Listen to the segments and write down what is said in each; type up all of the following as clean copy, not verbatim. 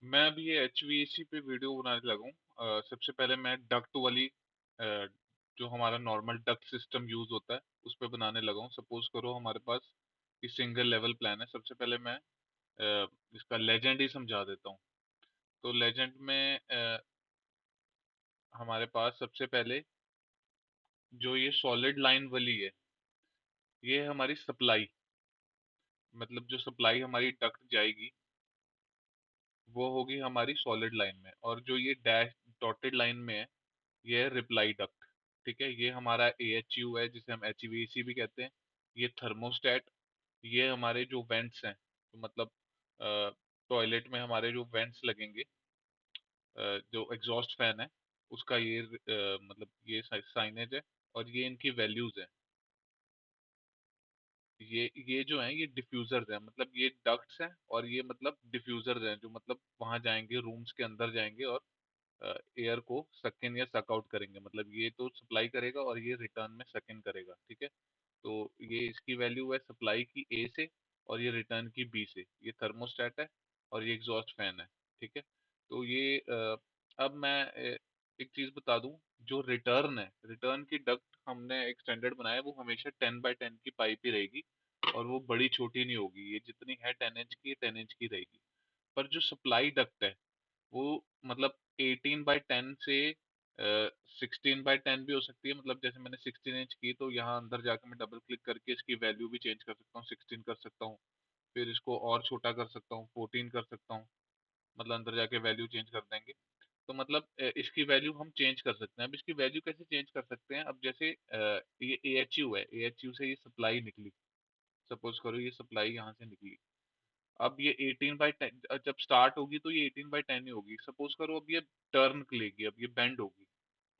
मैं अभी ये एचवीएसी पे वीडियो बनाने लगा हूँ। सबसे पहले मैं डक्ट वाली जो हमारा नॉर्मल डक्ट सिस्टम यूज होता है उस पे बनाने लगा हूँ। सपोज करो हमारे पास ये सिंगल लेवल प्लान है। सबसे पहले मैं इसका लेजेंड ही समझा देता हूँ। तो लेजेंड में हमारे पास सबसे पहले जो ये सॉलिड लाइन वाली है, ये है हमारी सप्लाई। मतलब जो सप्लाई हमारी डक्ट जाएगी वो होगी हमारी सॉलिड लाइन में, और जो ये डैश डॉटेड लाइन में है ये है रिप्लाई डक्ट। ठीक है, ये हमारा एएचयू है जिसे हम एचवीएसी भी कहते हैं। ये थर्मोस्टेट, ये हमारे जो वेंट्स हैं, तो मतलब टॉयलेट में हमारे जो वेंट्स लगेंगे, जो एग्जॉस्ट फैन है उसका ये मतलब ये साइनेज है। और ये इनकी वैल्यूज है। ये जो है ये डिफ्यूजर्स हैं, मतलब ये डक्ट्स हैं और ये मतलब डिफ्यूजर्स हैं जो मतलब वहां जाएंगे, रूम्स के अंदर जाएंगे और एयर को सक इन या सक आउट करेंगे। मतलब ये तो सप्लाई करेगा और ये रिटर्न में सक इन करेगा। ठीक है, तो ये इसकी वैल्यू है सप्लाई की ए से और ये रिटर्न की बी से। ये थर्मोस्टेट है और ये एग्जॉस्ट फैन है। ठीक है, तो ये अब मैं एक चीज बता दूं। जो रिटर्न है, रिटर्न की डक्ट हमने एक स्टैंडर्ड बनाया है, वो हमेशा 10x10 की पाइप ही रहेगी और वो बड़ी छोटी नहीं होगी। ये जितनी है 10 इंच की, 10 इंच की रहेगी। पर जो सप्लाई डक्ट है वो मतलब 18x10 से 16x10 भी हो सकती है। मतलब जैसे मैंने 16 इंच की, तो यहाँ अंदर जाकर मैं डबल क्लिक करके इसकी वैल्यू भी चेंज कर सकता हूँ, 16 कर सकता हूँ। फिर इसको और छोटा कर सकता हूँ, 14 कर सकता हूँ। मतलब अंदर जाके वैल्यू चेंज कर देंगे। तो मतलब इसकी वैल्यू हम चेंज कर सकते हैं। अब इसकी वैल्यू कैसे चेंज कर सकते हैं? अब जैसे ये एएचयू है, एएचयू से ये सप्लाई निकली। सपोज करो ये सप्लाई यहाँ से निकली। अब ये 18x10 जब स्टार्ट होगी तो ये 18x10 ही होगी। सपोज करो अब ये टर्न लेगी, अब ये बेंड होगी।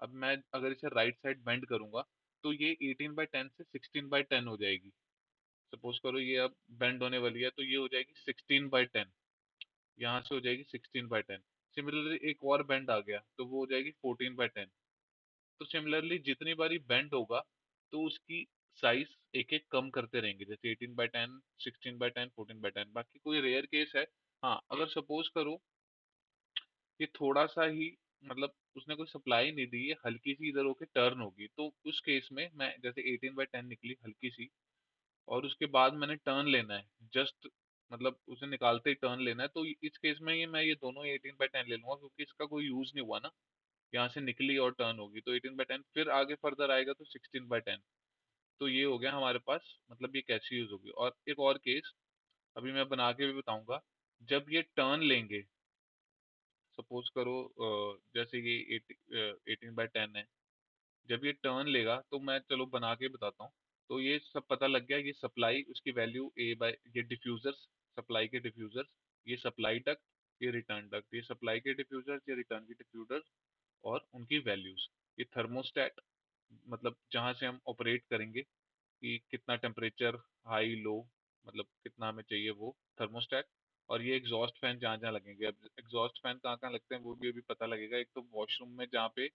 अब मैं अगर इसे राइट साइड बेंड करूंगा तो ये 18x10 से 16x10 हो जाएगी। सपोज करो ये अब बेंड होने वाली है तो ये हो जाएगी 16x10। यहाँ से हो जाएगी 16x10। सिमिलरली एक और बेंड आ गया तो वो हो जाएगी 14x10। तो सिमिलरली जितनी बारी बेंड होगा तो उसकी साइज एक एक कम करते रहेंगे, जैसे 18x10, 16x10, 14x10। बाकी कोई रेयर केस है, हाँ, अगर सपोज करो ये थोड़ा सा ही मतलब उसने कोई सप्लाई नहीं दी है, हल्की सी इधर होके टर्न होगी, तो उस केस में मैं जैसे 18x10 निकली हल्की सी और उसके बाद मैंने टर्न लेना है जस्ट, मतलब उसे निकालते ही टर्न लेना है, तो इस केस में ये मैं ये दोनों 18x10 ले लूंगा क्योंकि इसका कोई यूज नहीं हुआ ना। यहाँ से निकली और टर्न होगी तो 18x10, फिर आगे फर्दर आएगा तो 16x10। तो ये हो गया हमारे पास, मतलब ये कैसे यूज होगी। और एक और केस अभी मैं बना के भी बताऊंगा। जब ये टर्न लेंगे, सपोज करो जैसे ये 18x10 है, जब ये टर्न लेगा तो मैं चलो बना के बताता हूँ। तो ये सब पता लग गया, ये सप्लाई उसकी वैल्यू ए बाय ये डिफ्यूजर्स, सप्लाई के डिफ्यूजर्स, ये सप्लाई डक्ट, ये रिटर्न डक्ट, ये सप्लाई के डिफ्यूजर्स, ये रिटर्न के डिफ्यूजर्स और उनकी वैल्यूज। ये थर्मोस्टेट, मतलब जहाँ से हम ऑपरेट करेंगे कि कितना टेम्परेचर, हाई लो, मतलब कितना हमें चाहिए वो थर्मोस्टेट। और ये एग्जॉस्ट फैन जहाँ जहाँ लगेंगे। अब एग्जॉस्ट फैन कहाँ कहाँ लगते हैं वो भी अभी पता लगेगा। एक तो वॉशरूम में जहाँ पे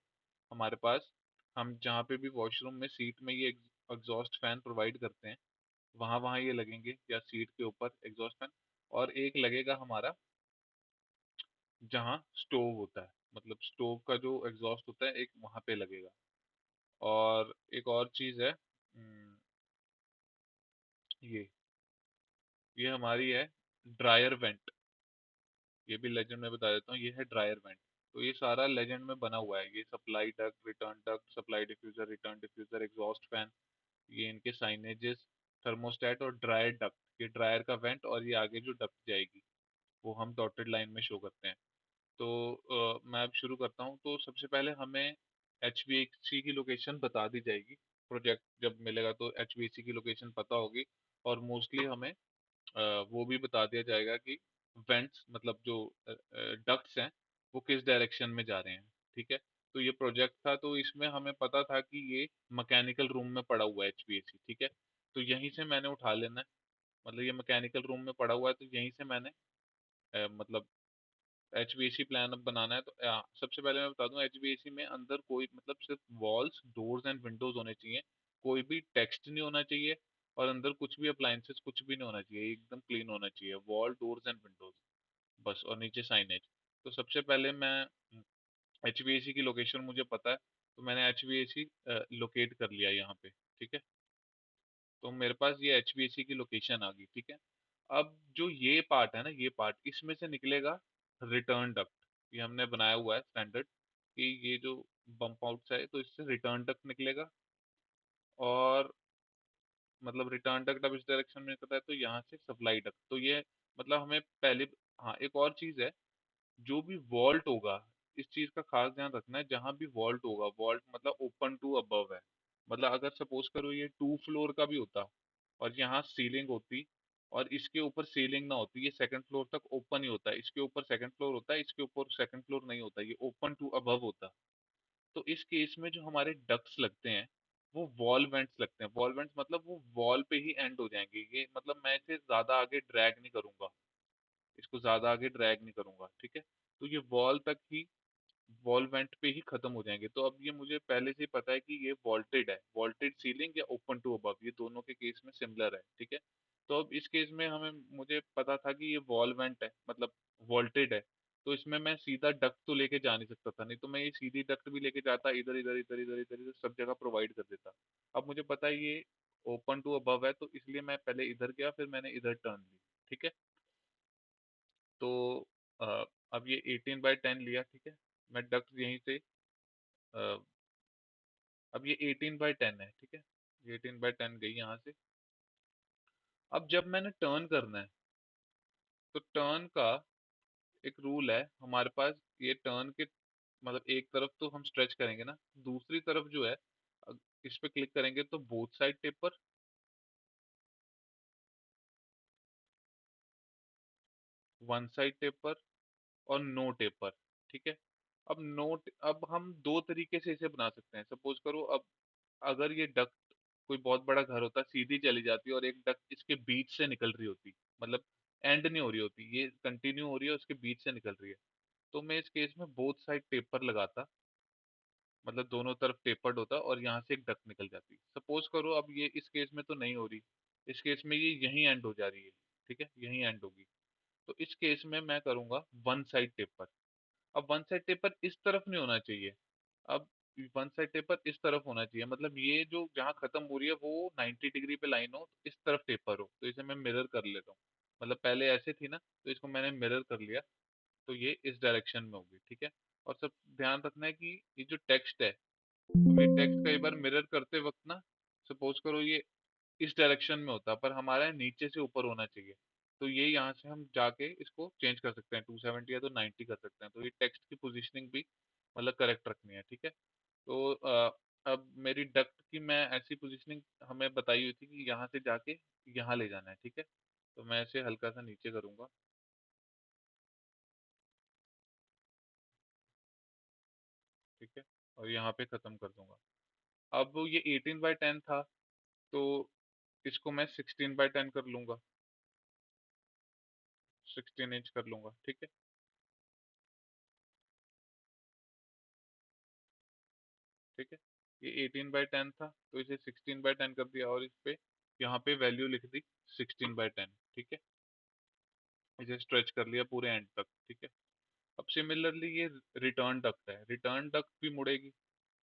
हमारे पास, हम जहाँ पे भी वॉशरूम में सीट में ये एग्जॉस्ट फैन प्रोवाइड करते हैं, वहां वहां ये लगेंगे या सीट के ऊपर एग्जॉस्ट फैन। और एक लगेगा हमारा जहाँ स्टोव होता है, मतलब स्टोव का जो एग्जॉस्ट होता है एक वहां पे लगेगा। और एक और चीज है, ये ये हमारी है ड्रायर वेंट। ये भी लेजेंड में बता देता हूँ, ये है ड्रायर वेंट। तो ये सारा लेजेंड में बना हुआ है। ये supply duct, return duct, supply diffuser, return diffuser, exhaust fan, ये इनके साइनेजेस, थर्मोस्टेट और ड्रायर डक्ट, ये ड्रायर का वेंट और ये आगे जो डक्ट जाएगी वो हम डॉटेड लाइन में शो करते हैं। तो मैं अब शुरू करता हूँ। तो सबसे पहले हमें एचवीएसी की लोकेशन बता दी जाएगी। प्रोजेक्ट जब मिलेगा तो एचवीएसी की लोकेशन पता होगी। और मोस्टली हमें वो भी बता दिया जाएगा कि वेंट्स मतलब जो डक्ट्स हैं वो किस डायरेक्शन में जा रहे हैं। ठीक है, तो ये प्रोजेक्ट था तो इसमें हमें पता था कि ये मैकेनिकल रूम में पड़ा हुआ है एचवीएसी। ठीक है, तो यहीं से मैंने उठा लेना है। मतलब ये मैकेनिकल रूम में पड़ा हुआ है तो यहीं से मैंने मतलब एचवीएसी प्लान अब बनाना है। तो सबसे पहले मैं बता दूं, एचवीएसी में अंदर कोई मतलब सिर्फ वॉल्स, डोर्स एंड विंडोज होने चाहिए। कोई भी टेक्स्ट नहीं होना चाहिए और अंदर कुछ भी अप्लायंसेस कुछ भी नहीं होना चाहिए, एकदम क्लीन होना चाहिए, वॉल, डोर्स एंड विंडोज बस, और नीचे साइनेज। तो सबसे पहले मैं एचवीएसी की लोकेशन मुझे पता है, तो मैंने एचवीएसी लोकेट कर लिया यहाँ पे। ठीक है, तो मेरे पास ये एचवीएसी की लोकेशन आ गई। ठीक है, अब जो ये पार्ट है ना, ये पार्ट इसमें से निकलेगा रिटर्न डक्ट। ये हमने बनाया हुआ है स्टैंडर्ड कि ये जो बम्प आउट है तो इससे रिटर्न डक्ट निकलेगा। और मतलब रिटर्न डक्ट अब इस डायरेक्शन में निकलता है तो यहाँ से सप्लाई डक्ट। तो ये मतलब हमें पहले, हाँ एक और चीज है, जो भी वॉल्ट होगा, इस चीज का खास ध्यान रखना है, जहां भी वॉल्ट होगा, वॉल्ट मतलब ओपन टू अबव है। मतलब अगर सपोज करो ये 2 फ्लोर का भी होता और यहाँ सीलिंग होती और इसके ऊपर सीलिंग ना होती, ये सेकंड फ्लोर तक ओपन ही होता है, इसके ऊपर सेकंड फ्लोर होता है, इसके ऊपर सेकंड फ्लोर नहीं होता, ये ओपन टू अबव होता। तो इस केस में जो हमारे डक्ट्स लगते हैं वो वॉल वेंट्स लगते हैं। वॉल वेंट्स मतलब वो वॉल पे ही एंड हो जाएंगे। ये मतलब मैं इसे ज्यादा आगे ड्रैग नहीं करूंगा, इसको ज्यादा आगे ड्रैग नहीं करूंगा। ठीक है, तो ये वॉल तक ही, वॉल वेंट पे ही खत्म हो जाएंगे। तो अब ये मुझे पहले से ही पता है कि ये वॉल्टेड है, वॉल्टेड सीलिंग या ओपन टू अबव, ये दोनों के केस में सिमिलर है। ठीक है, तो अब इस केस में हमें, मुझे पता था कि ये वॉल वेंट है मतलब वॉल्टेड है, तो इसमें मैं सीधा डक्ट तो लेके जा नहीं सकता था, नहीं तो मैं ये सीधी डक्ट भी लेके जाता, इधर इधर इधर इधर इधर इधर सब जगह प्रोवाइड कर देता। अब मुझे पता है ये ओपन टू अबव है, तो इसलिए मैं पहले इधर गया, फिर मैंने इधर टर्न ली। ठीक है, तो अ, अब ये 18/10 लिया। ठीक है, मैं डक्ट यहीं से, अ, अब ये 18/10 है। ठीक है, ये 18/10 गई यहाँ से। अब जब मैंने टर्न करना है, तो टर्न का एक रूल है हमारे पास। ये टर्न के मतलब एक तरफ तो हम स्ट्रेच करेंगे ना, दूसरी तरफ जो है, इस पे क्लिक करेंगे तो both side taper, one side taper और नो टेपर। ठीक है, अब अब हम दो तरीके से इसे बना सकते हैं। सपोज करो अब अगर ये डक्ट, कोई बहुत बड़ा घर होता, सीधी चली जाती और एक डक्ट इसके बीच से निकल रही होती, मतलब एंड नहीं हो रही होती, ये कंटिन्यू हो रही है, उसके बीच से निकल रही है, तो मैं इस केस में बोथ साइड टेपर लगाता, मतलब दोनों तरफ टेपर्ड होता और यहाँ से एक डक्ट निकल जाती। सपोज करो अब ये इस केस में तो नहीं हो रही, इस केस में ये यहीं एंड हो जा रही है। ठीक है, यहीं एंड होगी, तो इस केस में मैं करूंगा वन साइड टेपर। अब वन साइड टेपर इस तरफ नहीं होना चाहिए, अब वन साइड टेपर इस तरफ होना चाहिए, मतलब ये जो जहाँ खत्म हो रही है वो 90 डिग्री पे लाइन हो, इस तरफ टेपर हो। तो इसे मैं मिरर कर लेता हूँ, मतलब पहले ऐसे थी ना, तो इसको मैंने मिरर कर लिया, तो ये इस डायरेक्शन में होगी। ठीक है, और सब ध्यान रखना है कि ये जो टेक्स्ट है, अब ये टेक्स्ट कई बार मिरर करते वक्त ना, सपोज करो ये इस डायरेक्शन में होता पर हमारा नीचे से ऊपर होना चाहिए, तो ये यहाँ से हम जाके इसको चेंज कर सकते हैं, 270 या तो 90 कर सकते हैं। तो ये टेक्स्ट की पोजीशनिंग भी मतलब करेक्ट रखनी है। ठीक है, तो अब मेरी डक्ट की मैं ऐसी पोजीशनिंग हमें बताई हुई थी कि यहाँ से जाके यहाँ ले जाना है। ठीक है, तो मैं इसे हल्का सा नीचे करूंगा। ठीक है, और यहाँ पे खत्म कर दूंगा। अब ये 18/10 था, तो इसको मैं 16/10 कर लूंगा, 16 इंच कर लूंगा। ठीक है, ठीक है, ये 18/10 था तो इसे 16/10 कर दिया और इस पे यहाँ पे वैल्यू लिख दी 16/10। ठीक है, इसे स्ट्रेच कर लिया पूरे एंड तक। ठीक है, अब सिमिलरली ये रिटर्न डक्ट है, रिटर्न डक्ट भी मुड़ेगी।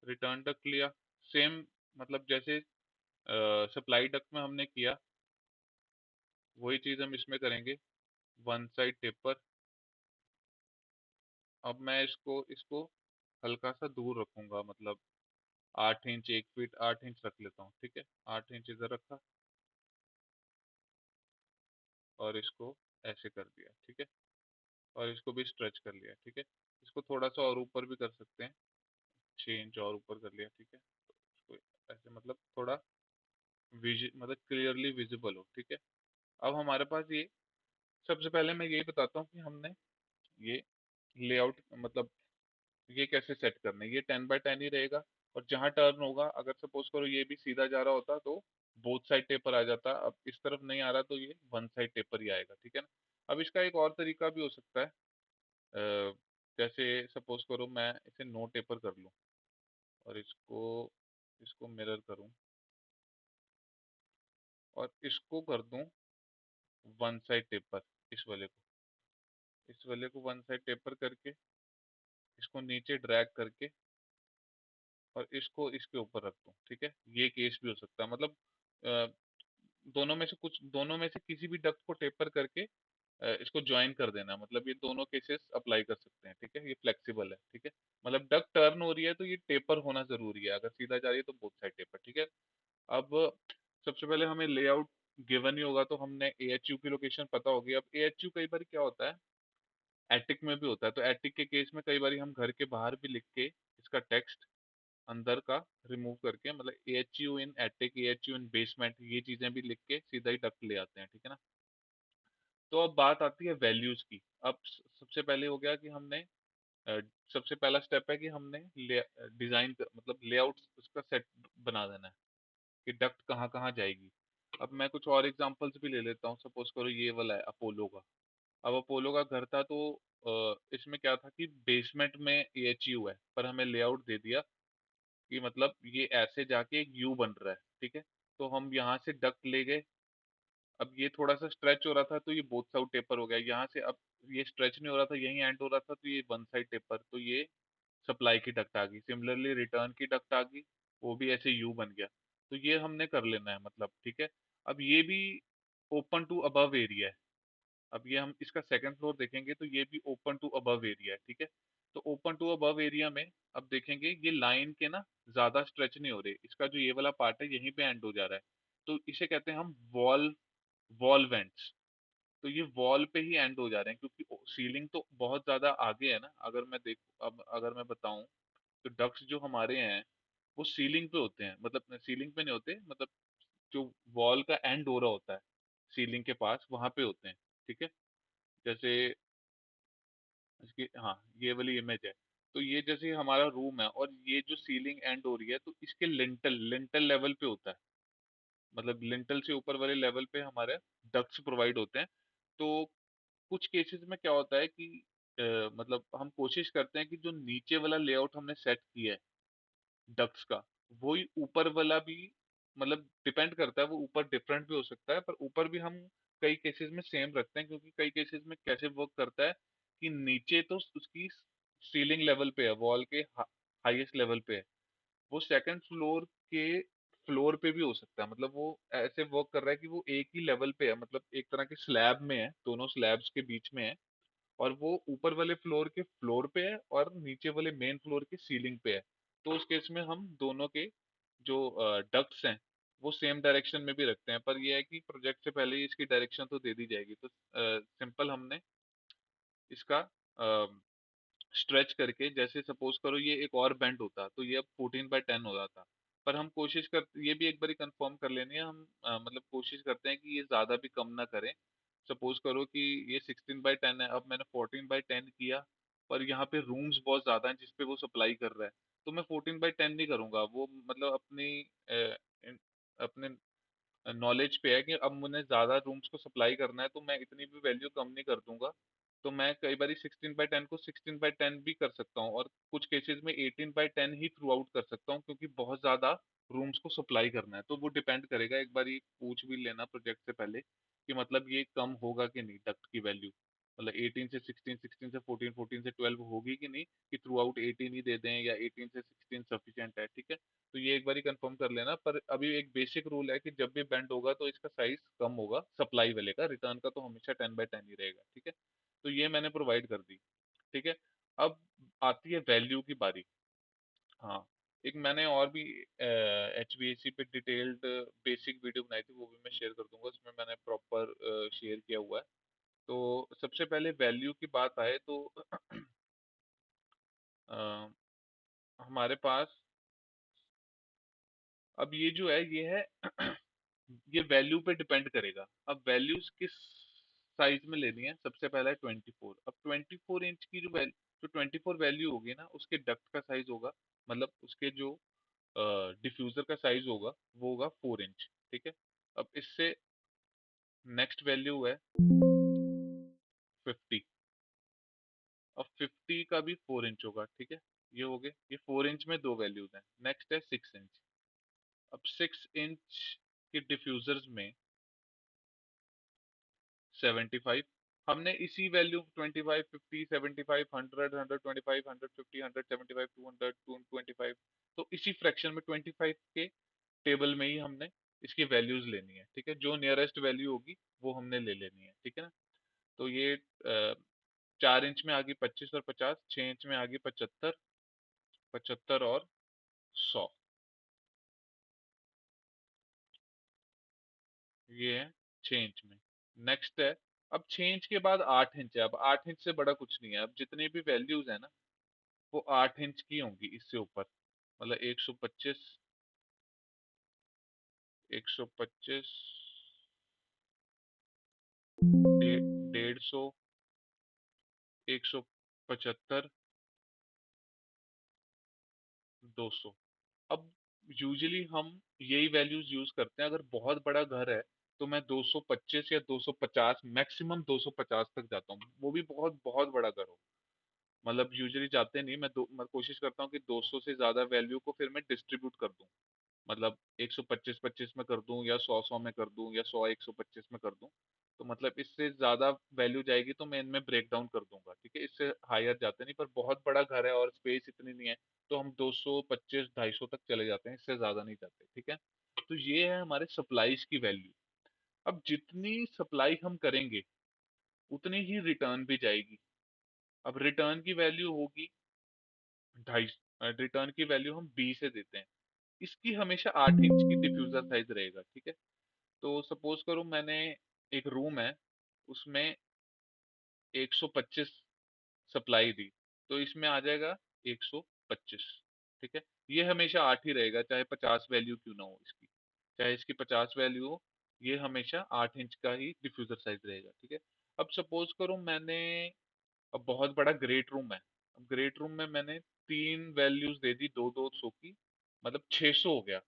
रिटर्न डक्ट लिया, सेम मतलब जैसे सप्लाई डक्ट में हमने किया, वही चीज हम इसमें करेंगे, वन साइड टेपर। अब मैं इसको इसको हल्का सा दूर रखूंगा, मतलब 8 इंच, 1 फीट 8 इंच रख लेता हूँ। ठीक है, 8 इंच इधर रखा और इसको ऐसे कर दिया। ठीक है, और इसको भी स्ट्रेच कर लिया। ठीक है, इसको थोड़ा सा और ऊपर भी कर सकते हैं, 6 इंच और ऊपर कर लिया। ठीक है, तो इसको ऐसे मतलब थोड़ा मतलब क्लियरली विजिबल हो। ठीक है, अब हमारे पास ये, सबसे पहले मैं यही बताता हूँ कि हमने ये लेआउट मतलब ये कैसे सेट करना है। ये 10/10 ही रहेगा, और जहाँ टर्न होगा, अगर सपोज करो ये भी सीधा जा रहा होता तो बोथ साइड टेपर आ जाता, अब इस तरफ नहीं आ रहा तो ये वन साइड टेपर ही आएगा। ठीक है ना, अब इसका एक और तरीका भी हो सकता है, जैसे सपोज करो मैं इसे नो टेपर कर लूँ और इसको इसको मिरर करूँ और इसको कर दूं वन साइड टेपर, इस वाले को इस वाले को वन साइड टेपर करके इसको नीचे ड्रैग करके और इसको इसके ऊपर रख दूं, ठीक है। ये केस भी हो सकता है, मतलब अ, दोनों में से किसी भी डक्ट को टेपर करके इसको ज्वाइन कर देना, मतलब ये दोनों केसेस अप्लाई कर सकते हैं, ठीक है। ये फ्लेक्सिबल है, ठीक है। मतलब डक्ट टर्न हो रही है तो ये टेपर होना जरूरी है, अगर सीधा जा रही है तो बोथ साइड टेपर, ठीक है। अब सबसे पहले हमें लेआउट गिवन ही होगा, तो हमने एएचयू की लोकेशन पता होगी। अब एएचयू कई बार क्या होता है, एटिक में भी होता है, तो एटिक के केस में कई बार हम घर के बाहर भी लिख के इसका टेक्स्ट अंदर का रिमूव करके, मतलब एएचयू इन एटिक, एएचयू इन बेसमेंट, ये चीजें भी लिख के सीधा ही डक्ट ले आते हैं, ठीक है ना। तो अब बात आती है वैल्यूज की। अब सबसे पहले हो गया कि हमने अ, सबसे पहला स्टेप है कि हमने डिजाइन मतलब लेआउट उसका सेट बना देना है कि डक्ट कहाँ कहाँ जाएगी। अब मैं कुछ और एग्जांपल्स भी ले लेता हूँ। सपोज करो ये वाला है अपोलो का। अब अपोलो का घर था, तो इसमें क्या था कि बेसमेंट में एएचयू है, पर हमें लेआउट दे दिया कि मतलब ये ऐसे जाके एक यू बन रहा है, ठीक है। तो हम यहाँ से डक्ट ले गए। अब ये थोड़ा सा स्ट्रेच हो रहा था तो ये बोथ साइड टेपर हो गया यहाँ से। अब ये स्ट्रेच नहीं हो रहा था, यही एंड हो रहा था, तो ये वन साइड टेपर, तो ये सप्लाई की डक्ट आ गई। सिमिलरली रिटर्न की डक्ट आ गई, वो भी ऐसे यू बन गया। तो ये हमने कर लेना है, मतलब ठीक है। अब ये भी ओपन टू अबव एरिया है। अब ये हम इसका सेकंड फ्लोर देखेंगे तो ये भी ओपन टू अबव एरिया है, ठीक है। तो ओपन टू अबव एरिया में अब देखेंगे ये लाइन के ना ज्यादा स्ट्रेच नहीं हो रही, इसका जो ये वाला पार्ट है यहीं पे एंड हो जा रहा है। तो इसे कहते हैं हम वॉल वॉल वेंट्स। तो ये वॉल पे ही एंड हो जा रहे हैं, क्योंकि सीलिंग तो बहुत ज्यादा आगे है ना। अगर मैं देख अब अगर मैं बताऊं तो डक्ट्स जो हमारे हैं वो सीलिंग पे होते हैं, मतलब सीलिंग पे नहीं होते, मतलब जो वॉल का एंड हो रहा होता है सीलिंग के पास वहां पे होते हैं, ठीक है। जैसे इसकी, हाँ, ये वाली इमेज है। तो ये जैसे हमारा रूम है और ये जो सीलिंग एंड हो रही है तो इसके लिंटल लिंटल लेवल पे होता है, मतलब लिंटल से ऊपर वाले लेवल पे हमारे डक्ट्स प्रोवाइड होते हैं। तो कुछ केसेस में क्या होता है कि मतलब हम कोशिश करते हैं कि जो नीचे वाला लेआउट हमने सेट किया है डक्ट्स का, वो ही ऊपर वाला भी, मतलब डिपेंड करता है, वो ऊपर डिफरेंट भी हो सकता है, पर ऊपर भी हम कई केसेस में सेम रखते हैं। क्योंकि कई केसेस में कैसे वर्क करता है कि नीचे तो उसकी सीलिंग लेवल पे है, वॉल के हाईएस्ट लेवल पे है, वो सेकंड फ्लोर के फ्लोर पे भी हो सकता है। मतलब वो ऐसे वर्क कर रहा है कि वो एक ही लेवल पे है, मतलब एक तरह के स्लैब में है, दोनों स्लैब्स के बीच में है। और वो ऊपर वाले फ्लोर के फ्लोर पे है और नीचे वाले मेन फ्लोर की सीलिंग पे है। तो उस केस में हम दोनों के जो डक्ट्स हैं वो सेम डायरेक्शन में भी रखते हैं, पर यह है कि प्रोजेक्ट से पहले ही इसकी डायरेक्शन तो दे दी जाएगी। तो सिंपल हमने इसका स्ट्रेच करके, जैसे सपोज करो ये एक और बेंड होता तो ये अब 14/10 हो जाता। पर हम कोशिश कर, ये भी एक बार कंफर्म कर लेनी है हम, मतलब कोशिश करते हैं कि ये ज्यादा भी कम ना करें। सपोज करो कि ये 16/10 है, अब मैंने 14/10 किया, पर यहाँ पे रूम्स बहुत ज्यादा हैं जिसपे वो सप्लाई कर रहा है, तो मैं 14/10 नहीं करूंगा। वो मतलब अपनी अपने नॉलेज पे है कि अब मुझे ज्यादा रूम्स को सप्लाई करना है, तो मैं इतनी भी वैल्यू कम नहीं कर दूंगा। तो मैं कई बार 16/10 को 16/10 भी कर सकता हूँ, और कुछ केसेस में 18/10 ही थ्रू आउट कर सकता हूँ, क्योंकि बहुत ज्यादा रूम्स को सप्लाई करना है। तो वो डिपेंड करेगा, एक बार ये पूछ भी लेना प्रोजेक्ट से पहले कि मतलब ये कम होगा कि नहीं डक्ट की वैल्यू, मतलब 18 से 16, 16 से 14, 14 से 12 होगी कि नहीं, कि थ्रू आउट 18 ही दे दें या 18 से 16 सफिशिएंट है, ठीक है। तो ये एक बार कंफर्म कर लेना। पर अभी एक बेसिक रूल है कि जब भी बेंड होगा तो इसका साइज कम होगा सप्लाई वाले का, रिटर्न का तो हमेशा 10/10 ही रहेगा, ठीक है। तो ये मैंने प्रोवाइड कर दी, ठीक है। अब आती है वैल्यू की बारी। हाँ, एक मैंने और भी HVAC पे डिटेल्ड बेसिक वीडियो बनाई थी, वो भी मैं शेयर कर दूंगा, उसमें मैंने प्रॉपर शेयर किया हुआ है। तो सबसे पहले वैल्यू की बात आए तो अ, हमारे पास अब ये जो है ये है ये वैल्यू पे डिपेंड करेगा। अब वैल्यूज किस साइज में लेनी है, सबसे पहला है 24। अब 24 इंच की जो 24 वैल्यू होगी ना, उसके डक्ट का साइज होगा, मतलब उसके जो डिफ्यूजर का साइज होगा वो होगा 4 इंच, ठीक है। अब इससे नेक्स्ट वैल्यू है 50। अब 50 का भी 4 इंच होगा, ठीक है। ये हो गए, ये 4 इंच में दो वैल्यूज हैं। नेक्स्ट है 6 इंच। अब 6 इंच के डिफ्यूजर्स में 75, हमने इसी वैल्यू 25, 50, 75, 100, 125, 150, 175, 200, 225, तो इसी फ्रैक्शन में 25 के टेबल में ही हमने इसकी वैल्यूज लेनी है। ठीक है, जो नियरेस्ट वैल्यू होगी वो हमने ले लेनी है। ठीक है ना। तो ये 4 इंच में आ गई 25 और 50, 6 इंच में आ गई 75, 75 और 100। ये है 6 इंच में। नेक्स्ट है, अब 6 इंच के बाद 8 इंच है। अब 8 इंच से बड़ा कुछ नहीं है। अब जितनी भी वैल्यूज है ना, वो 8 इंच की होंगी इससे ऊपर। मतलब 125, 125, 150, 175, 200। अब यूजुअली हम यही वैल्यूज यूज करते हैं। अगर बहुत बड़ा घर है तो मैं 225 या 250, मैक्सिमम 250 तक जाता हूँ, वो भी बहुत बहुत बड़ा घर हो। मतलब यूजुअली जाते नहीं, मैं कोशिश करता हूँ कि 200 से ज्यादा वैल्यू को फिर मैं डिस्ट्रीब्यूट कर दूं। मतलब 125 25 में कर दूं, या 100 100 में कर दूं, या 100 125 में कर दूं। तो मतलब इससे ज्यादा वैल्यू जाएगी तो मैं इनमें ब्रेक डाउन कर दूंगा। ठीक है, इससे हायर जाते नहीं। पर बहुत बड़ा घर है और स्पेस इतनी नहीं है, तो हम 225 250 तक चले जाते हैं, इससे ज्यादा नहीं जाते। ठीक है, तो ये है हमारे सप्लाईज की वैल्यू। अब जितनी सप्लाई हम करेंगे उतनी ही रिटर्न भी जाएगी। अब रिटर्न की वैल्यू होगी 250। रिटर्न की वैल्यू हम 20 से देते हैं। इसकी हमेशा 8 इंच की डिफ्यूजर साइज रहेगा। ठीक है, तो सपोज करो मैंने एक रूम है, उसमें 125 सप्लाई दी, तो इसमें आ जाएगा 125। ठीक है, ये हमेशा 8 ही रहेगा, चाहे 50 वैल्यू क्यों ना हो इसकी। चाहे इसकी 50 वैल्यू हो, ये हमेशा 8 इंच का ही डिफ्यूजर साइज रहेगा। ठीक है, अब सपोज करो मैंने, अब बहुत बड़ा ग्रेट रूम है। अब ग्रेट रूम में मैंने 3 वैल्यूज दे दी, दो दो सौ की, मतलब 600 हो गया।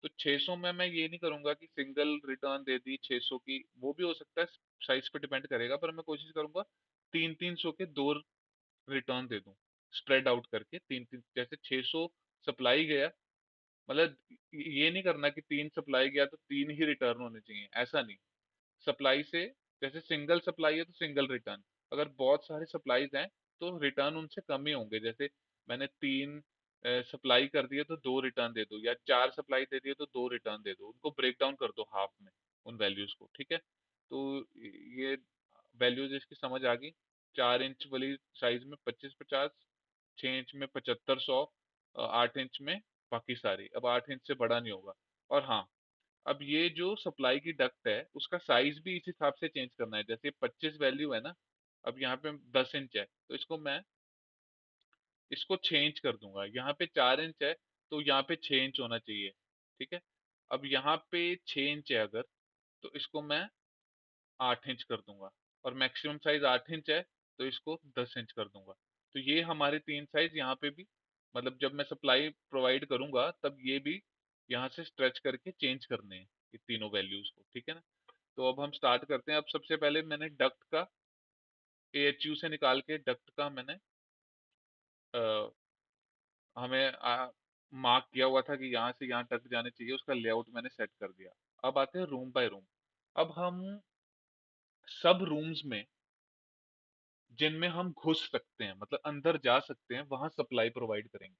तो 600 में मैं ये नहीं करूंगा कि सिंगल रिटर्न दे दी 600 की, वो भी हो सकता है, साइज पे डिपेंड करेगा। पर मैं कोशिश करूंगा 300 के दो रिटर्न दे दूं, स्प्रेड आउट करके। तीन तीन, जैसे 600 सप्लाई गया, मतलब ये नहीं करना कि 3 सप्लाई गया तो 3 ही रिटर्न होने चाहिए, ऐसा नहीं। सप्लाई से, जैसे सिंगल सप्लाई है तो सिंगल रिटर्न, अगर बहुत सारे सप्लाईज हैं तो रिटर्न उनसे कम ही होंगे। जैसे मैंने 3 सप्लाई कर दिए तो 2 रिटर्न दे दो, या 4 सप्लाई दे दिए तो 2 रिटर्न दे दो। उनको ब्रेक डाउन कर दो हाफ में, उन वैल्यूज को। ठीक है, तो ये वैल्यूज इसकी समझ आ गई। 4 इंच वाली साइज में 25 50, 6 इंच में 75 100, 8 इंच में बाकी सारी। अब 8 इंच से बड़ा नहीं होगा। और हाँ, अब ये जो सप्लाई की डक्ट है उसका साइज भी इस हिसाब से चेंज करना है। जैसे 25 वैल्यू है ना, अब यहाँ पे 10 इंच है, तो इसको मैं इसको 6 इंच कर दूंगा। यहाँ पे 4 इंच है, तो यहाँ पे 6 इंच होना चाहिए। ठीक है, अब यहाँ पे 6 इंच है अगर, तो इसको मैं 8 इंच कर दूंगा। और मैक्सिमम साइज 8 इंच है, तो इसको 10 इंच कर दूंगा। तो ये हमारे 3 साइज यहाँ पे भी, मतलब जब मैं सप्लाई प्रोवाइड करूंगा तब ये भी यहाँ से स्ट्रेच करके चेंज करने हैं, ये तीनों वैल्यूज को। ठीक है ना। तो अब हम स्टार्ट करते हैं। अब सबसे पहले मैंने डक्ट का, एएचयू से निकाल के डक्ट का मैंने हमें मार्क किया हुआ था कि यहाँ से यहाँ तक जाने चाहिए, उसका लेआउट मैंने सेट कर दिया। अब आते हैं रूम बाय रूम। अब हम सब रूम्स में जिनमें हम घुस सकते हैं, मतलब अंदर जा सकते हैं, वहां सप्लाई प्रोवाइड करेंगे।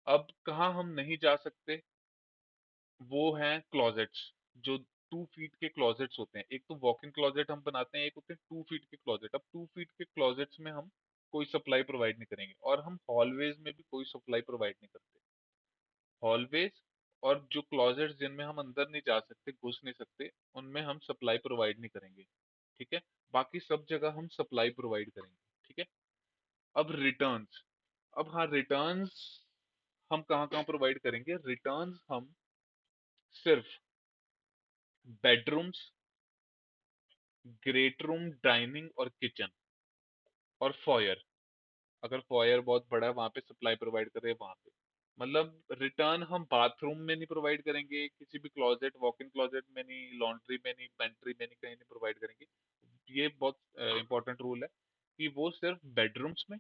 अब कहाँ हम नहीं जा सकते, वो हैं क्लोजेट्स। जो 2 फीट के क्लोजेट्स होते हैं, एक तो वॉक इन क्लोजेट हम बनाते हैं, एक होते हैं 2 फीट के क्लोजेट। अब 2 फीट के क्लोजेट्स में हम कोई सप्लाई प्रोवाइड नहीं करेंगे, और हम हॉलवेज में भी कोई सप्लाई प्रोवाइड नहीं करते। हॉलवेज और जो क्लोजेट्स जिनमें हम अंदर नहीं जा सकते, घुस नहीं सकते, उनमें हम सप्लाई प्रोवाइड नहीं करेंगे। ठीक है, बाकी सब जगह हम सप्लाई प्रोवाइड करेंगे। ठीक है, अब रिटर्न्स। अब हाँ, रिटर्न्स हम कहाँ कहाँ प्रोवाइड करेंगे। रिटर्न्स हम सिर्फ बेडरूम्स, ग्रेट रूम, डाइनिंग और किचन, और फॉयर, अगर फॉयर बहुत बड़ा है वहां पे सप्लाई प्रोवाइड कर रहे हैं वहां पे। मतलब रिटर्न हम बाथरूम में नहीं प्रोवाइड करेंगे, किसी भी क्लोजेट, वॉक इन क्लोजेट में नहीं, लॉन्ड्री में नहीं, पेंट्री में नहीं, कहीं नहीं प्रोवाइड करेंगे। ये बहुत इंपॉर्टेंट रूल है कि वो सिर्फ बेडरूम्स में,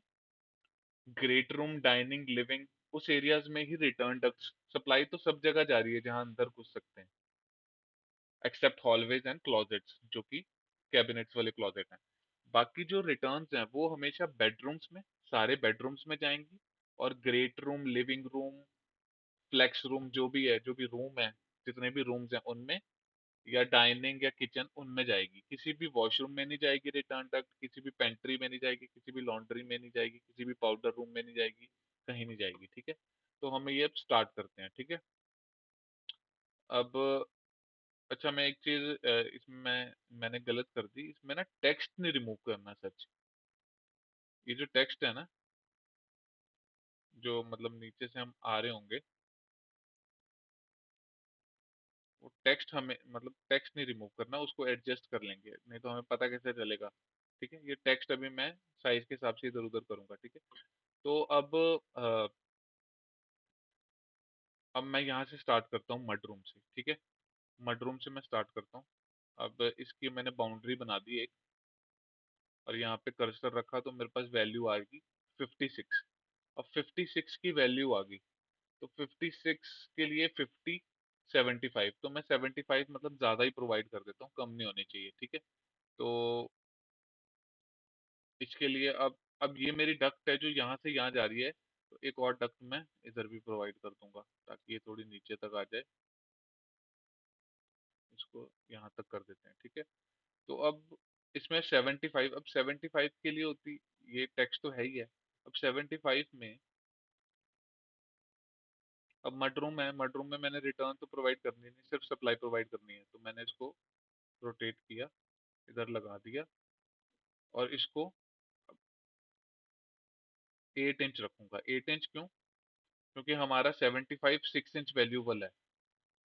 ग्रेट रूम, डाइनिंग, लिविंग, उस एरियाज में ही रिटर्न डक्ट्स। सप्लाई तो सब जगह जा रही है जहां अंदर घुस सकते हैं, एक्सेप्ट हॉलवेज एंड क्लोजेट्स, जो कि कैबिनेट्स वाले क्लोजेट हैं। बाकी जो रिटर्न्स हैं वो हमेशा बेडरूम्स में, सारे बेडरूम्स में जाएंगी, और great room, living room, flex room, जो भी है, जो भी रूम है, जितने भी रूम्स हैं उनमें, या डाइनिंग या किचन, उनमें जाएगी। किसी भी वॉशरूम में नहीं जाएगी रिटर्न डक्ट, किसी भी पेंट्री में नहीं जाएगी, किसी भी लॉन्ड्री में नहीं जाएगी, किसी भी पाउडर रूम में नहीं जाएगी, कहीं नहीं जाएगी, ठीक है। तो हम ये अब स्टार्ट करते हैं, ठीक है। अब अच्छा, मैं एक चीज इसमें मैंने गलत कर दी, इसमें ना टेक्स्ट नहीं रिमूव करना सच। ये जो टेक्स्ट है ना, जो मतलब नीचे से हम आ रहे होंगे, वो टेक्स्ट हमें, मतलब टेक्स्ट नहीं रिमूव करना, उसको एडजस्ट कर लेंगे, नहीं तो हमें पता कैसे चलेगा। ठीक है, ये टेक्स्ट अभी मैं साइज के हिसाब से इधर उधर करूंगा, ठीक है। तो अब मैं यहाँ से स्टार्ट करता हूँ मड रूम से, ठीक है। मड रूम से मैं स्टार्ट करता हूँ। अब इसकी मैंने बाउंड्री बना दी एक, और यहाँ पे कर्सर रखा तो मेरे पास वैल्यू आएगी 56। अब 56 की वैल्यू आ गई, तो 56 के लिए 50, 75, तो मैं 75 मतलब ज़्यादा ही प्रोवाइड कर देता हूँ, कम नहीं होनी चाहिए, ठीक है। तो इसके लिए अब ये मेरी डक्ट है जो यहाँ से यहाँ जा रही है, तो एक और डक्ट मैं इधर भी प्रोवाइड कर दूंगा, ताकि ये थोड़ी नीचे तक आ जाए। इसको यहाँ तक कर देते हैं, ठीक है। तो अब इसमें 75, अब 75 के लिए होती, ये टेक्स्ट तो है ही है। अब 75 में, अब मडरूम है, मडरूम में मैंने रिटर्न तो प्रोवाइड करनी नहीं, सिर्फ सप्लाई प्रोवाइड करनी है, तो मैंने इसको रोटेट किया, इधर लगा दिया, और इसको 8 इंच रखूंगा। 8 इंच क्यों? क्योंकि हमारा 75 6 इंच वैल्यूबल है।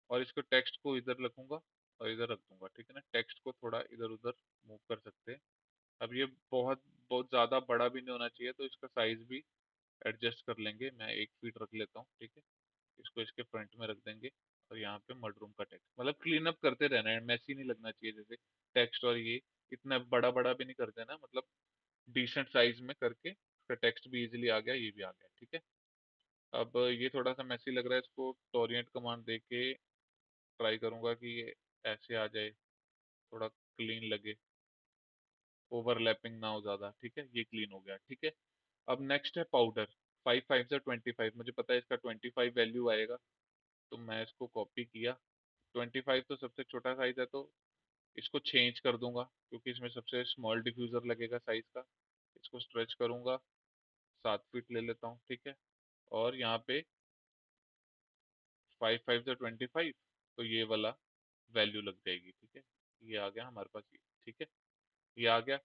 और इसको टेक्स्ट को इधर रखूंगा और इधर रख दूंगा, ठीक है ना। टेक्स्ट को थोड़ा इधर उधर मूव कर सकते हैं। अब ये बहुत बहुत ज़्यादा बड़ा भी नहीं होना चाहिए, तो इसका साइज भी एडजस्ट कर लेंगे। मैं 1 फीट रख लेता हूँ, ठीक है। इसको इसके फ्रंट में रख देंगे, और यहाँ पे मडरूम का टेक्स्ट, मतलब क्लीन अप करते रहना है, मैसी नहीं लगना चाहिए जैसे टेक्स्ट। और ये इतना बड़ा बड़ा भी नहीं कर देना, मतलब डिसेंट साइज में करके इसका टेक्स्ट भी इजीली आ गया, ये भी आ गया, ठीक है। अब ये थोड़ा सा मैसी लग रहा है, इसको टोरिएंट कमांड दे के ट्राई करूंगा कि ये ऐसे आ जाए, थोड़ा क्लीन लगे, ओवरलैपिंग ना हो ज्यादा, ठीक है। ये क्लीन हो गया, ठीक है। अब नेक्स्ट है पाउडर। 5 5 से 25, मुझे पता है इसका 25 वैल्यू आएगा, तो मैं इसको कॉपी किया। 25 तो सबसे छोटा साइज है, तो इसको चेंज कर दूंगा, क्योंकि इसमें सबसे स्मॉल डिफ्यूजर लगेगा साइज का। इसको स्ट्रेच करूंगा, 7 फीट ले लेता हूँ, ठीक है। और यहाँ पे 5 5 से 25, तो ये वाला वैल्यू लग जाएगी, ठीक है। ये आ गया हमारे पास, ये ठीक है, ये आ गया।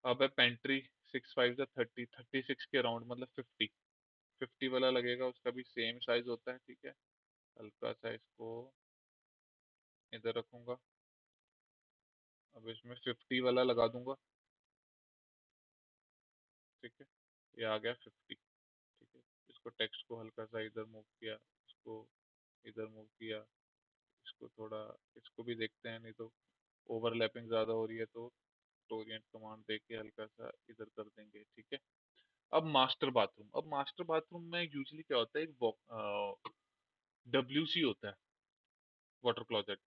अब है पेंट्री। 6 5 से 30, 36 के अराउंड, मतलब 50 वाला लगेगा, उसका भी सेम साइज होता है, ठीक है। हल्का सा इसको इधर रखूंगा। अब इसमें 50 वाला लगा दूंगा, ठीक है। ये आ गया 50, ठीक है। इसको टेक्स्ट को हल्का सा इधर मूव किया, इसको इधर मूव किया, इसको थोड़ा, इसको भी देखते हैं, नहीं तो ओवरलैपिंग ज़्यादा हो रही है, तो टोरिएंट कमांड दे के हल्का सा इधर कर देंगे, ठीक है। अब मास्टर बाथरूम। अब मास्टर बाथरूम में यूजली क्या होता है, एक WC होता है, वाटर क्लोजेट।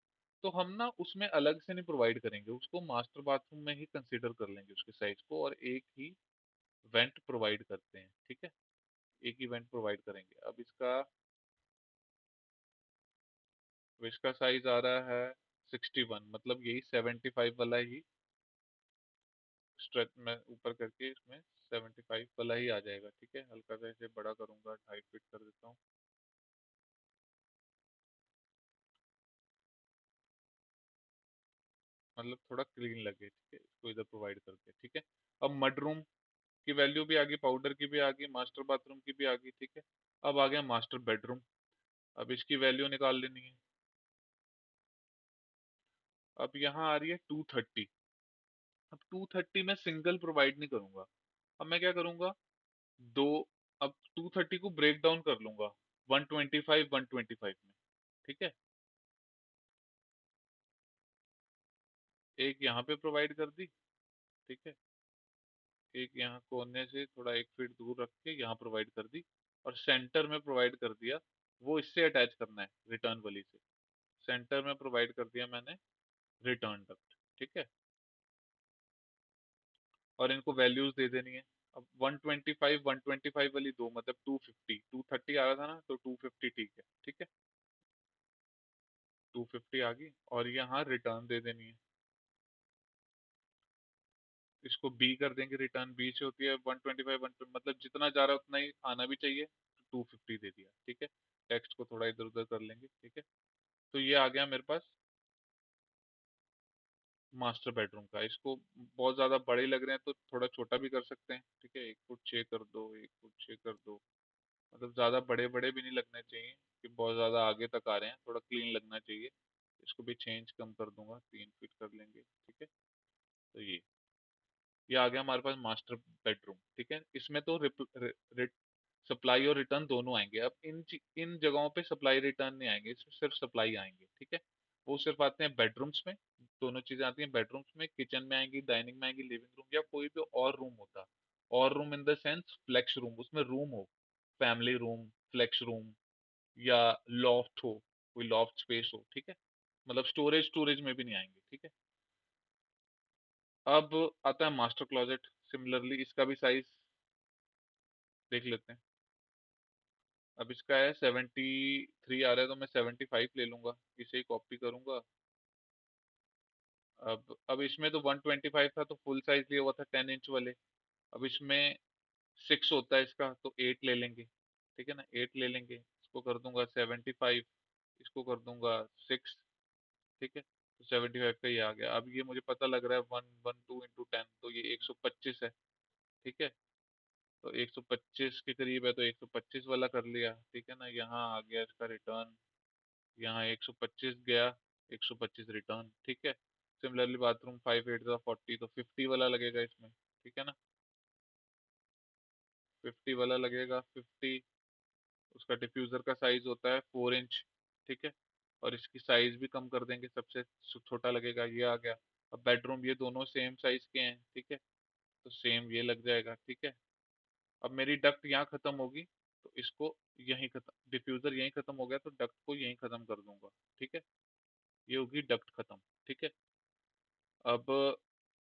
तो हम ना उसमें अलग से नहीं प्रोवाइड करेंगे, उसको मास्टर बाथरूम में ही कंसीडर कर लेंगे उसके साइज को, और एक ही वेंट प्रोवाइड करते हैं, ठीक है। एक ही वेंट प्रोवाइड करेंगे। अब इसका साइज आ रहा है 61, मतलब यही 75 वाला ही स्ट्रेच में ऊपर करके, इसमें 75 वाला ही आ जाएगा, ठीक है। हल्का सा इसे बड़ा करूंगा, 2.5 फीट कर देता हूँ, मतलब थोड़ा क्लीन लगे, ठीक है। इसको इधर प्रोवाइड करके, ठीक है। अब मड रूम की वैल्यू भी आ गई, पाउडर की भी आ गई, मास्टर बाथरूम की भी आ गई, ठीक है। अब आ गया मास्टर बेडरूम। अब इसकी वैल्यू निकाल लेनी है। अब यहाँ आ रही है 230। अब 230 में सिंगल प्रोवाइड नहीं करूंगा। अब मैं क्या करूंगा, दो, अब 230 को ब्रेक डाउन कर लूंगा 125 125 में, ठीक है। एक यहाँ पे प्रोवाइड कर दी, ठीक है। एक यहाँ कोने से थोड़ा 1 फीट दूर रख के यहाँ प्रोवाइड कर दी, और सेंटर में प्रोवाइड कर दिया, वो इससे अटैच करना है रिटर्न वाली से। सेंटर में प्रोवाइड कर दिया मैंने रिटर्न डक्ट, ठीक है। और इनको वैल्यूज दे देनी है। अब 125 वाली दो, मतलब 250, 230 आ रहा था ना, तो 250 ठीक है, ठीक है। 250 आ गई, और यहाँ रिटर्न दे देनी है। इसको बी कर देंगे, रिटर्न बी से होती है 125, 1, मतलब जितना जा रहा है उतना ही आना भी चाहिए। 250 दे दिया, ठीक है। टेक्स्ट को थोड़ा इधर उधर कर लेंगे, ठीक है। तो ये आ गया मेरे पास मास्टर बेडरूम का। इसको बहुत ज्यादा बड़े लग रहे हैं तो थोड़ा छोटा भी कर सकते हैं, ठीक है। 1 फुट 6 कर दो, 1 फुट 6 कर दो। मतलब ज्यादा बड़े बड़े भी नहीं लगने चाहिए कि बहुत ज्यादा आगे तक आ रहे हैं, थोड़ा क्लीन लगना चाहिए। इसको भी चेंज कम कर दूंगा, 3 फीट कर लेंगे, ठीक है। तो ये आ गया हमारे पास मास्टर बेडरूम, ठीक है। इसमें तो सप्लाई और रिटर्न दोनों आएंगे। अब इन जगहों पे सप्लाई रिटर्न नहीं आएंगे, इसमें सिर्फ सप्लाई आएंगे, ठीक है। वो सिर्फ आते हैं बेडरूम्स में। दोनों चीजें आती हैं बेडरूम्स में, किचन में आएंगी, डाइनिंग में आएंगी, लिविंग रूम या कोई भी और रूम होता है। और room in the sense flex room, उसमें रूम हो, फैमिली रूम, फ्लेक्स रूम, या लॉफ्ट हो, कोई लॉफ्ट स्पेस हो, ठीक है। मतलब स्टोरेज स्टोरेज में भी नहीं आएंगे, ठीक है। अब आता है मास्टर क्लोजेट। सिमिलरली इसका भी साइज देख लेते हैं। अब इसका है 73 आ रहा है, तो मैं 75 ले लूंगा, इसे ही कॉपी करूंगा। अब इसमें तो 125 था तो फुल साइज लिया हुआ था 10 इंच वाले। अब इसमें 6 होता है इसका, तो 8 ले लेंगे, ठीक है ना। 8 ले लेंगे, इसको कर दूंगा 75, इसको कर दूंगा 6, ठीक है। तो 75 का ये आ गया। अब ये मुझे पता लग रहा है 112 इंटू 10, तो ये 125 है, ठीक है। तो 125 के करीब है, तो 125 वाला कर लिया, ठीक है ना। यहाँ आ गया इसका रिटर्न, यहाँ 125 गया, 125 रिटर्न, ठीक है। सिमिलरली बाथरूम 5 8 40, तो 50 वाला लगेगा इसमें, ठीक है ना। 50 वाला लगेगा, 50। उसका डिफ्यूजर का साइज होता है 4 इंच, ठीक है। और इसकी साइज भी कम कर देंगे, सबसे छोटा लगेगा, ये आ गया। अब बेडरूम ये दोनों सेम साइज के हैं, ठीक है। तो सेम ये लग जाएगा, ठीक है। अब मेरी डक्ट यहाँ खत्म होगी, तो इसको यहीं खत्म, डिफ्यूजर यहीं खत्म हो गया तो डक्ट को यहीं खत्म कर दूंगा, ठीक है। ये होगी डक्ट खत्म, ठीक है। अब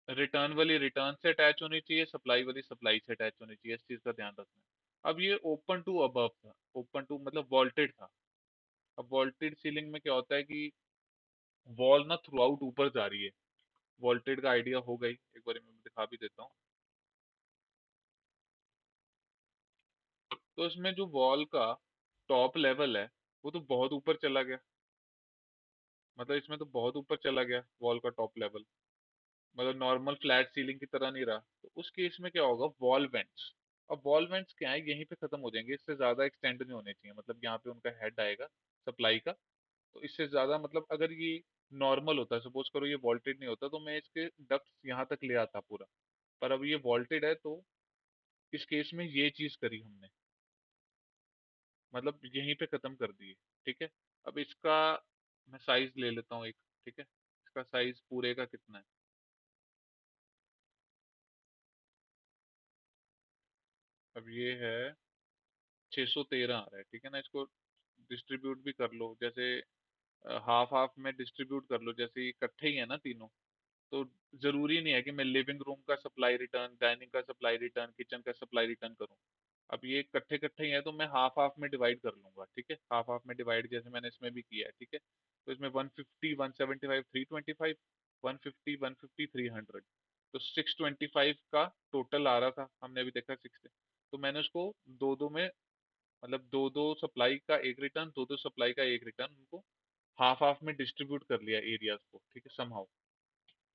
रिटर्न वाली रिटर्न से अटैच होनी चाहिए, सप्लाई वाली सप्लाई से अटैच होनी चाहिए, इस चीज का ध्यान रखना। अब ये ओपन टू अबव था, ओपन टू मतलब वॉल्टेड था। अब वॉल्टेड सीलिंग में क्या होता है कि वॉल ना थ्रू आउट ऊपर जा रही है। वॉल्टेड का आइडिया हो गई, एक बार मैं दिखा भी देता हूँ। तो इसमें जो वॉल का टॉप लेवल है वो तो बहुत ऊपर चला गया। मतलब इसमें तो बहुत ऊपर चला गया वॉल का टॉप लेवल, मतलब नॉर्मल फ्लैट सीलिंग की तरह नहीं रहा। तो उस केस में क्या होगा, वॉल वेंट्स। अब वॉल वेंट्स क्या है, यहीं पे खत्म हो जाएंगे, इससे ज्यादा एक्सटेंड नहीं होने चाहिए। मतलब यहाँ पे उनका हेड आएगा सप्लाई का, तो इससे ज्यादा, मतलब अगर ये नॉर्मल होता है, सपोज करो ये वॉल्टेड नहीं होता, तो मैं इसके डक्ट यहाँ तक ले आता पूरा। पर अब ये वॉल्टेड है, तो इस केस में ये चीज करी हमने, मतलब यहीं पे खत्म कर दिए, ठीक है। अब इसका मैं साइज ले लेता हूँ एक, ठीक है। इसका साइज पूरे का कितना है। अब ये है 613 आ रहा है, ठीक है ना। इसको डिस्ट्रीब्यूट भी कर लो, जैसे हाफ हाफ में डिस्ट्रीब्यूट कर लो, जैसे ये इकट्ठे ही है ना तीनों। तो जरूरी नहीं है कि मैं लिविंग रूम का सप्लाई रिटर्न, डाइनिंग का सप्लाई रिटर्न, किचन का सप्लाई रिटर्न करूँ। अब ये इकट्ठे इकट्ठे ही है, तो मैं हाफ हाफ में डिवाइड कर लूंगा, ठीक है। हाफ हाफ में डिवाइड जैसे मैंने इसमें भी किया है, ठीक है। तो इसमें 150, 175, 325, 150, 150, 300, तो 625 का टोटल आ रहा था, हमने अभी देखा 6। तो मैंने उसको दो दो में, मतलब दो दो सप्लाई का एक रिटर्न, दो दो सप्लाई का एक रिटर्न, उनको हाफ हाफ में डिस्ट्रीब्यूट कर लिया एरियाज को, ठीक है, समहाउ।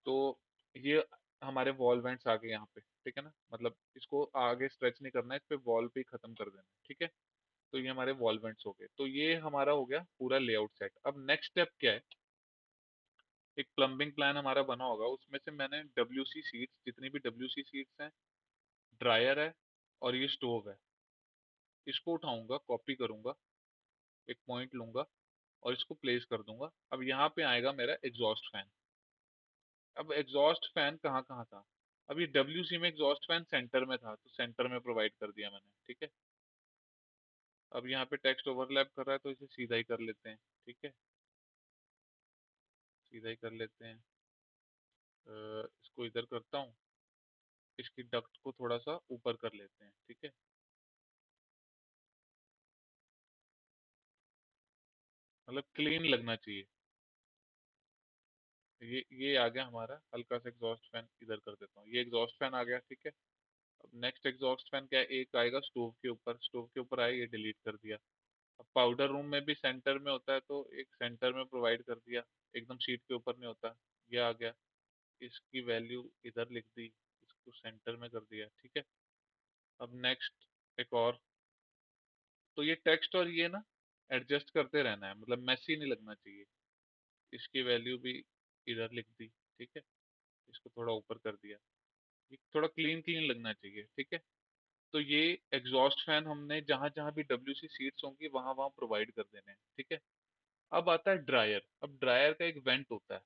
तो ये हमारे वॉल वेंट्स आ गए यहाँ पे, ठीक है ना। मतलब इसको आगे स्ट्रेच नहीं करना है, इस पे वॉल पे ही खत्म कर देना है, ठीक है। तो ये हमारे वॉल वेंट्स हो गए, तो ये हमारा हो गया पूरा लेआउट सेट। अब नेक्स्ट स्टेप क्या है, एक प्लम्बिंग प्लान हमारा बना होगा, उसमें से मैंने डब्ल्यूसी सीट्स, जितनी भी डब्ल्यूसी सीट्स हैं, ड्रायर है, और ये स्टोव है, इसको उठाऊंगा, कॉपी करूंगा, एक पॉइंट लूंगा और इसको प्लेस कर दूंगा। अब यहाँ पे आएगा मेरा एग्जॉस्ट फैन। अब एग्जॉस्ट फैन कहाँ कहाँ था, अब ये डब्ल्यूसी में एग्जॉस्ट फैन सेंटर में था, तो सेंटर में प्रोवाइड कर दिया मैंने, ठीक है। अब यहाँ पे टेक्स्ट ओवरलैप कर रहा है, तो इसे सीधा ही कर लेते हैं, ठीक है। सीधा ही कर लेते हैं। इसको इधर करता हूँ, इसकी डक्ट को थोड़ा सा ऊपर कर लेते हैं, ठीक है। मतलब क्लीन लगना चाहिए। ये आ गया हमारा हल्का सा एग्जॉस्ट फैन, इधर कर देता हूँ, ये एग्जॉस्ट फैन आ गया, ठीक है। अब नेक्स्ट एग्जॉस्ट फैन क्या है, एक आएगा स्टोव के ऊपर, स्टोव के ऊपर आया, ये डिलीट कर दिया। अब पाउडर रूम में भी सेंटर में होता है, तो एक सेंटर में प्रोवाइड कर दिया, एकदम शीट के ऊपर नहीं होता। ये आ गया, इसकी वैल्यू इधर लिख दी, इसको सेंटर में कर दिया, ठीक है। अब नेक्स्ट एक और, तो ये टेक्स्ट और ये ना एडजस्ट करते रहना है, मतलब मैसी नहीं लगना चाहिए। इसकी वैल्यू भी इधर लिख दी, ठीक है। इसको थोड़ा ऊपर कर दिया, ये थोड़ा क्लीन क्लीन लगना चाहिए, ठीक है। तो ये एग्जॉस्ट फैन हमने जहां जहां भी डब्ल्यूसी सीट्स होंगी वहां वहां प्रोवाइड कर देने हैं, ठीक है। अब आता है ड्रायर। अब ड्रायर का एक वेंट होता है,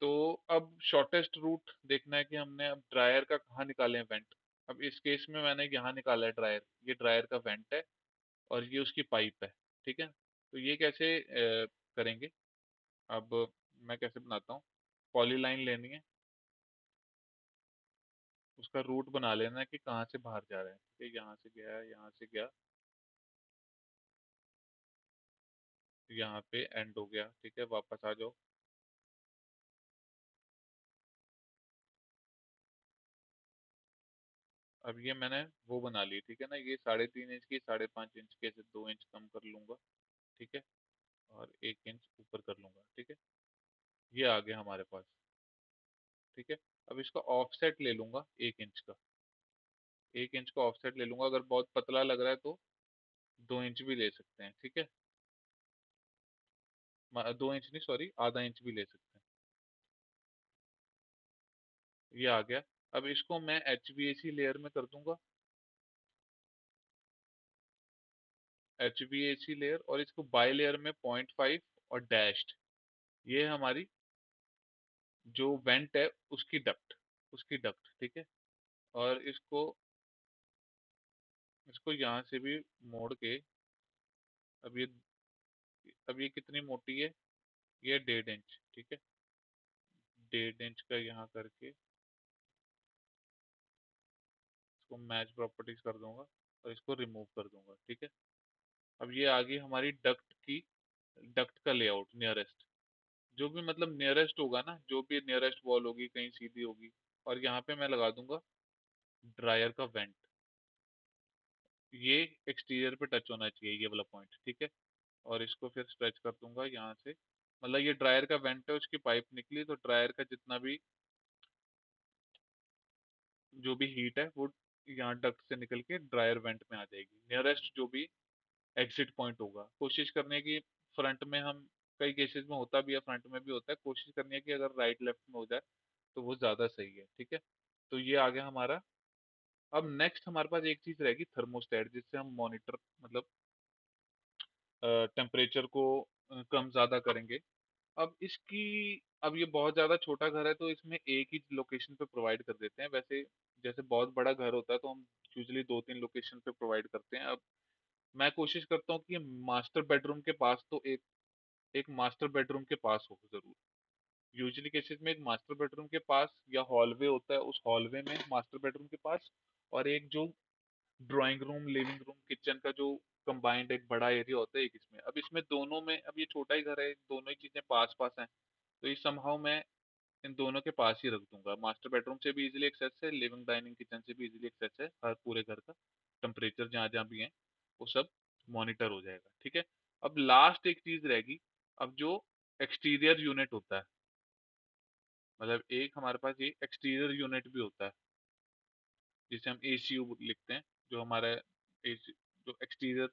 तो अब शॉर्टेस्ट रूट देखना है कि हमने अब ड्रायर का कहाँ निकाले वेंट। अब इस केस में मैंने यहाँ निकाला है ड्रायर, ये ड्रायर का वेंट है और ये उसकी पाइप है, ठीक है। तो ये कैसे करेंगे, अब मैं कैसे बनाता हूँ। पॉलीलाइन लेनी है, उसका रूट बना लेना है कि कहाँ से बाहर जा रहा है, ठीक है। यहाँ से गया, यहाँ से गया, यहाँ पे एंड हो गया, ठीक है। वापस आ जाओ। अब ये मैंने वो बना ली, ठीक है ना, ये 3.5 इंच की 5.5 इंच के से 2 इंच कम कर लूंगा, ठीक है। और 1 इंच ऊपर कर लूंगा, ठीक है। ये आ गया हमारे पास, ठीक है। अब इसका ऑफसेट ले लूंगा 1 इंच का, 1 इंच का ऑफसेट ले लूंगा। अगर बहुत पतला लग रहा है तो 2 इंच भी ले सकते हैं, ठीक है। 2 इंच नहीं, सॉरी, आधा इंच भी ले सकते हैं। ये आ गया। अब इसको मैं HVAC लेयर में कर दूंगा, HVAC लेयर, और इसको बाय लेयर में 0.5 और डैश्ड, ये हमारी जो वेंट है उसकी डक्ट, उसकी डक्ट, ठीक है। और इसको इसको यहाँ से भी मोड़ के, अब ये अब ये कितनी मोटी है, ये 1.5 इंच, ठीक है। 1.5 इंच का यहाँ करके इसको मैच प्रॉपर्टीज कर दूंगा और इसको रिमूव कर दूंगा, ठीक है। अब ये आ गई हमारी डक्ट की, डक्ट का लेआउट नियरेस्ट, जो भी मतलब नियरेस्ट होगा ना, जो भी नियरेस्ट वॉल होगी कहीं सीधी होगी। और यहाँ पे मैं लगा दूंगा ड्रायर का वेंट, ये एक्सटीरियर पे टच होना चाहिए, ये वाला पॉइंट, ठीक है। और इसको फिर स्ट्रेच कर दूंगा यहाँ से, मतलब ये ड्रायर का वेंट है, उसकी पाइप निकली तो ड्रायर का जितना भी जो भी हीट है वो यहाँ डक्ट से निकल के ड्रायर वेंट में आ जाएगी। नियरेस्ट जो भी एग्जिट पॉइंट होगा, कोशिश करने की फ्रंट में हम, कई केसेस में होता भी है, फ्रंट में भी होता है, कोशिश करनी है कि अगर राइट लेफ्ट में हो जाए तो वो ज़्यादा सही है, ठीक है। तो ये आ गया हमारा। अब नेक्स्ट हमारे पास एक चीज़ रहेगी, थर्मोस्टेट, जिससे हम मॉनिटर मतलब टेम्परेचर को कम ज़्यादा करेंगे। अब इसकी, अब ये बहुत ज़्यादा छोटा घर है तो इसमें एक ही लोकेशन पे प्रोवाइड कर देते हैं। वैसे जैसे बहुत बड़ा घर होता है तो हम यूजली 2-3 लोकेशन पे प्रोवाइड करते हैं। अब मैं कोशिश करता हूँ कि मास्टर बेडरूम के पास तो एक एक मास्टर बेडरूम के पास हो जरूर। यूजुअली केसेस में एक मास्टर बेडरूम के पास या हॉलवे होता है, उस हॉलवे में मास्टर बेडरूम के पास, और एक जो drawing room, living room, kitchen का जो कंबाइंड एक बड़ा एरिया होता है एक इसमें। अब इसमें दोनों में, अब ये छोटा ही घर है, दोनों ही चीजें पास पास हैं, तो ये समहाउ मैं इन दोनों के पास ही रख दूंगा। मास्टर बेडरूम से भी इजीली एक्सेस है, लिविंग डाइनिंग किचन से भी इजीली एक्सेस है, हर पूरे घर का टेम्परेचर जहाँ जहाँ भी है वो सब मॉनिटर हो जाएगा, ठीक है। अब लास्ट एक चीज रहेगी, अब जो एक्सटीरियर यूनिट होता है, मतलब एक हमारे पास ये एक्सटीरियर यूनिट भी होता है जिसे हम ACU लिखते हैं, जो हमारा AC, जो एक्सटीरियर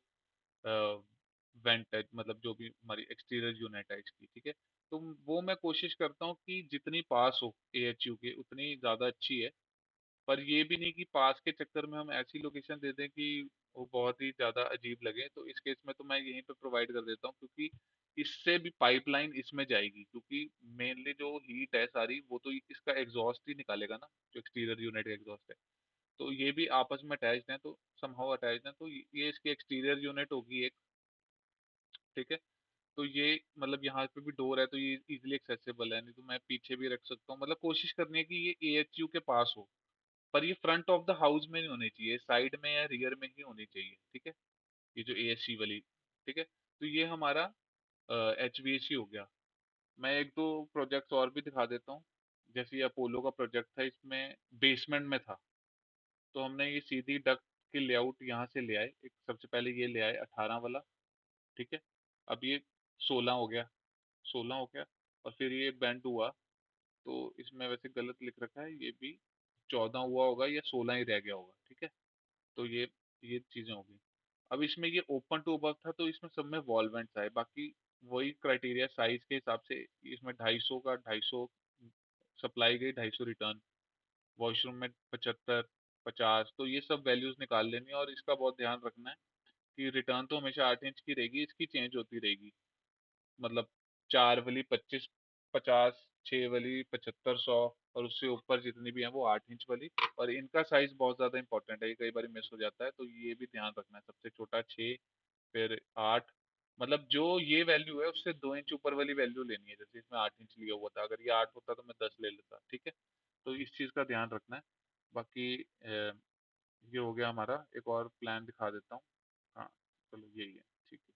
वेंट है, मतलब जो भी हमारी एक्सटीरियर यूनिट है इसकी, ठीक है। तो वो मैं कोशिश करता हूँ कि जितनी पास हो AHU के उतनी ज़्यादा अच्छी है। पर ये भी नहीं कि पास के चक्कर में हम ऐसी लोकेशन दे दें कि वो बहुत ही ज़्यादा अजीब लगे, तो इस केस में तो मैं यहीं पे प्रोवाइड कर देता हूँ, क्योंकि इससे भी पाइपलाइन इसमें जाएगी, क्योंकि मेनली जो हीट है सारी वो तो इसका एग्जॉस्ट ही निकालेगा ना, जो एक्सटीरियर यूनिट का एग्जॉस्ट है। तो ये भी आपस में अटैच्ड हैं, तो समहाउ अटैच्ड हैं, तो ये इसकी एक्सटीरियर यूनिट होगी एक, ठीक है। तो ये मतलब यहाँ पे भी डोर है तो ये इजीली एक्सेसिबल है, नहीं तो मैं पीछे भी रख सकता हूँ, मतलब कोशिश करनी है कि ये AHU के पास हो। पर ये फ्रंट ऑफ द हाउस में नहीं होनी चाहिए, साइड में या रियर में ही होनी चाहिए, ठीक है। ये जो AHC वाली, ठीक है। तो ये हमारा HVAC हो गया। मैं एक दो प्रोजेक्ट्स और भी दिखा देता हूँ। जैसे ये अपोलो का प्रोजेक्ट था, इसमें बेसमेंट में था। तो हमने ये सीधी डक्ट की लेआउट यहाँ से ले आए, एक सबसे पहले ये ले आए 18 वाला, ठीक है। अब ये 16 हो गया, 16 हो गया। और फिर ये बेंड हुआ, तो इसमें वैसे गलत लिख रखा है, ये भी 14 हुआ होगा या 16 ही रह गया होगा, ठीक है। तो ये चीजें होगी। अब इसमें ये ओपन टू अबव था, तो इसमें सब में वॉल वेंट्स आए, बाकी वही क्राइटेरिया साइज के हिसाब से। इसमें 250 का 250 सप्लाई गई, 250 रिटर्न। वॉशरूम में 75, 50, तो ये सब वैल्यूज निकाल लेनी है। और इसका बहुत ध्यान रखना है कि रिटर्न तो हमेशा 8 इंच की रहेगी, इसकी चेंज होती रहेगी। मतलब 4 वाली 25, 50, 6 वाली 75, 100, और उससे ऊपर जितनी भी है वो 8 इंच वाली। और इनका साइज बहुत ज्यादा इंपॉर्टेंट है, ये कई बार मिस हो जाता है, तो ये भी ध्यान रखना है। सबसे छोटा 6, फिर 8। मतलब जो ये वैल्यू है उससे 2 इंच ऊपर वाली वैल्यू लेनी है। जैसे इसमें 8 इंच लिया हुआ था, अगर ये 8 होता तो मैं 10 ले लेता, ठीक है। तो इस चीज का ध्यान रखना है। बाकी ये हो गया हमारा। एक और प्लान दिखा देता हूँ। हाँ, चलो यही है, ठीक है।